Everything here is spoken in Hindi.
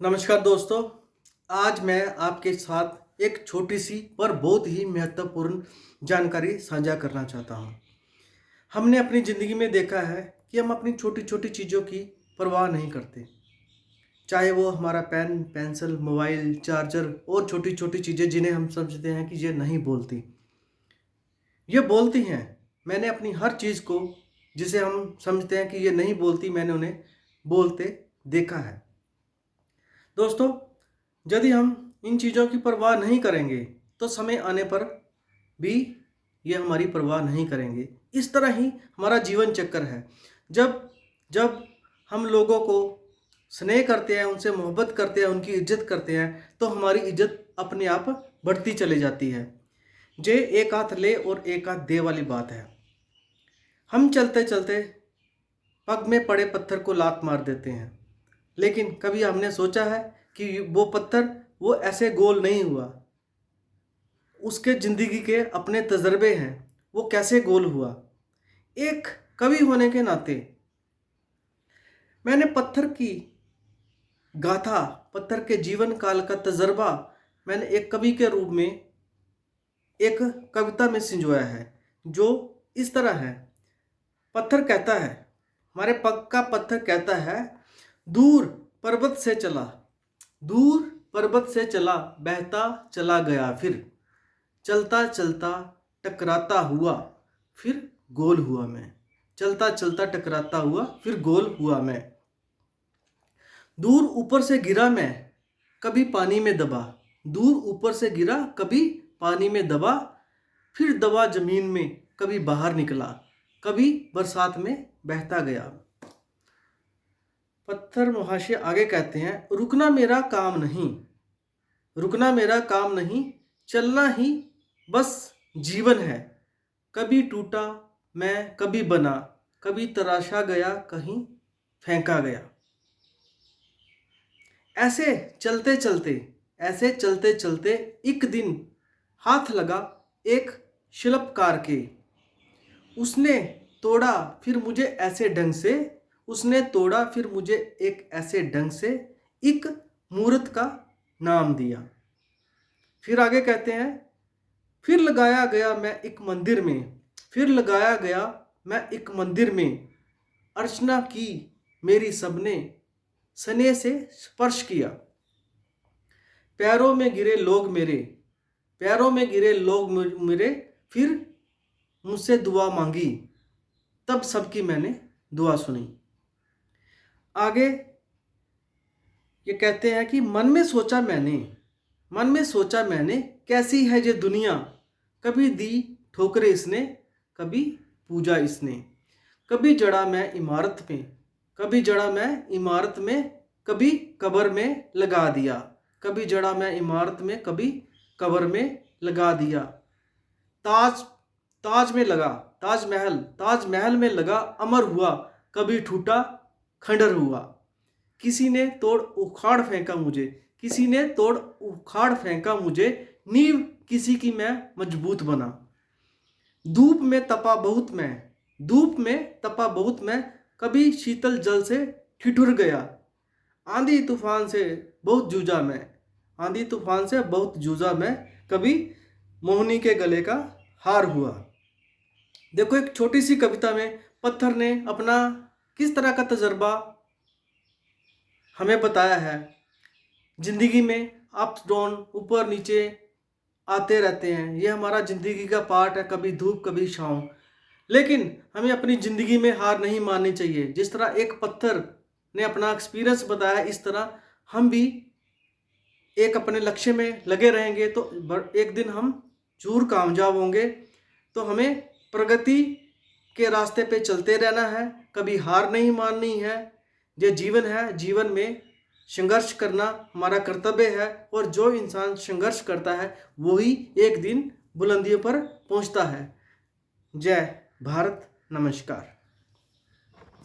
नमस्कार दोस्तों। आज मैं आपके साथ एक छोटी सी पर बहुत ही महत्वपूर्ण जानकारी साझा करना चाहता हूँ। हमने अपनी ज़िंदगी में देखा है कि हम अपनी छोटी छोटी चीज़ों की परवाह नहीं करते, चाहे वो हमारा पेन, पेंसिल, मोबाइल, चार्जर और छोटी छोटी चीज़ें जिन्हें हम समझते हैं कि ये नहीं बोलती, ये बोलती हैं। मैंने अपनी हर चीज़ को जिसे हम समझते हैं कि ये नहीं बोलती, मैंने उन्हें बोलते देखा है। दोस्तों, यदि हम इन चीज़ों की परवाह नहीं करेंगे तो समय आने पर भी ये हमारी परवाह नहीं करेंगे। इस तरह ही हमारा जीवन चक्र है। जब जब हम लोगों को स्नेह करते हैं, उनसे मोहब्बत करते हैं, उनकी इज्जत करते हैं, तो हमारी इज्जत अपने आप बढ़ती चली जाती है। जे एक हाथ ले और एक हाथ दे वाली बात है। हम चलते चलते पग में पड़े पत्थर को लात मार देते हैं, लेकिन कभी हमने सोचा है कि वो पत्थर वो ऐसे गोल नहीं हुआ, उसके ज़िंदगी के अपने तजर्बे हैं, वो कैसे गोल हुआ। एक कवि होने के नाते मैंने पत्थर की गाथा, पत्थर के जीवन काल का तजर्बा मैंने एक कवि के रूप में एक कविता में संजोया है, जो इस तरह है। पत्थर कहता है, हमारे पग का पत्थर कहता है, दूर पर्वत से चला, दूर पर्वत से चला, बहता चला गया, फिर चलता चलता टकराता हुआ, फिर गोल हुआ मैं। चलता चलता टकराता हुआ, फिर गोल हुआ मैं। दूर ऊपर से गिरा मैं, कभी पानी में दबा, दूर ऊपर से गिरा, कभी पानी में दबा, फिर दबा जमीन में, कभी बाहर निकला, कभी बरसात में बहता गया। पत्थर महाशय आगे कहते हैं, रुकना मेरा काम नहीं, रुकना मेरा काम नहीं, चलना ही बस जीवन है। कभी टूटा मैं, कभी बना, कभी तराशा गया, कहीं फेंका गया। ऐसे चलते चलते, ऐसे चलते चलते एक दिन हाथ लगा एक शिल्पकार के। उसने तोड़ा फिर मुझे ऐसे ढंग से, उसने तोड़ा फिर मुझे एक ऐसे ढंग से, एक मूर्त का नाम दिया। फिर आगे कहते हैं, फिर लगाया गया मैं एक मंदिर में, फिर लगाया गया मैं एक मंदिर में, अर्चना की मेरी सबने, स्नेह से स्पर्श किया। पैरों में गिरे लोग मेरे, पैरों में गिरे लोग मेरे, फिर मुझसे दुआ मांगी, तब सबकी मैंने दुआ सुनी। आगे ये कहते हैं कि मन में सोचा मैंने, मन में सोचा मैंने, कैसी है ये दुनिया, कभी दी ठोकरे इसने, कभी पूजा इसने। कभी जड़ा मैं इमारत में, कभी जड़ा मैं इमारत में, कभी कब्र में लगा दिया, कभी जड़ा मैं इमारत में, कभी कब्र में लगा दिया। ताज ताज में लगा, ताजमहल, ताजमहल में लगा, अमर हुआ, कभी टूटा खंडर हुआ। किसी ने तोड़ उखाड़ फेंका मुझे, किसी ने तोड़ उखाड़ फेंका मुझे, नींव किसी की मैं मजबूत बना। धूप में तपा बहुत मैं, धूप में तपा बहुत मैं, कभी शीतल जल से ठिठुर गया। आंधी तूफान से बहुत जूझा मैं, आंधी तूफान से बहुत जूझा मैं, कभी मोहनी के गले का हार हुआ। देखो, एक छोटी सी कविता में पत्थर ने अपना किस तरह का तजर्बा हमें बताया है। जिंदगी में अप्स डाउन, ऊपर नीचे आते रहते हैं, ये हमारा ज़िंदगी का पार्ट है, कभी धूप कभी छाँव। लेकिन हमें अपनी ज़िंदगी में हार नहीं माननी चाहिए। जिस तरह एक पत्थर ने अपना एक्सपीरियंस बताया, इस तरह हम भी एक अपने लक्ष्य में लगे रहेंगे तो एक दिन हम जरूर कामयाब होंगे। तो हमें प्रगति के रास्ते पे चलते रहना है, कभी हार नहीं माननी है। ये जीवन है, जीवन में संघर्ष करना हमारा कर्तव्य है, और जो इंसान संघर्ष करता है वही एक दिन बुलंदियों पर पहुंचता है। जय भारत, नमस्कार।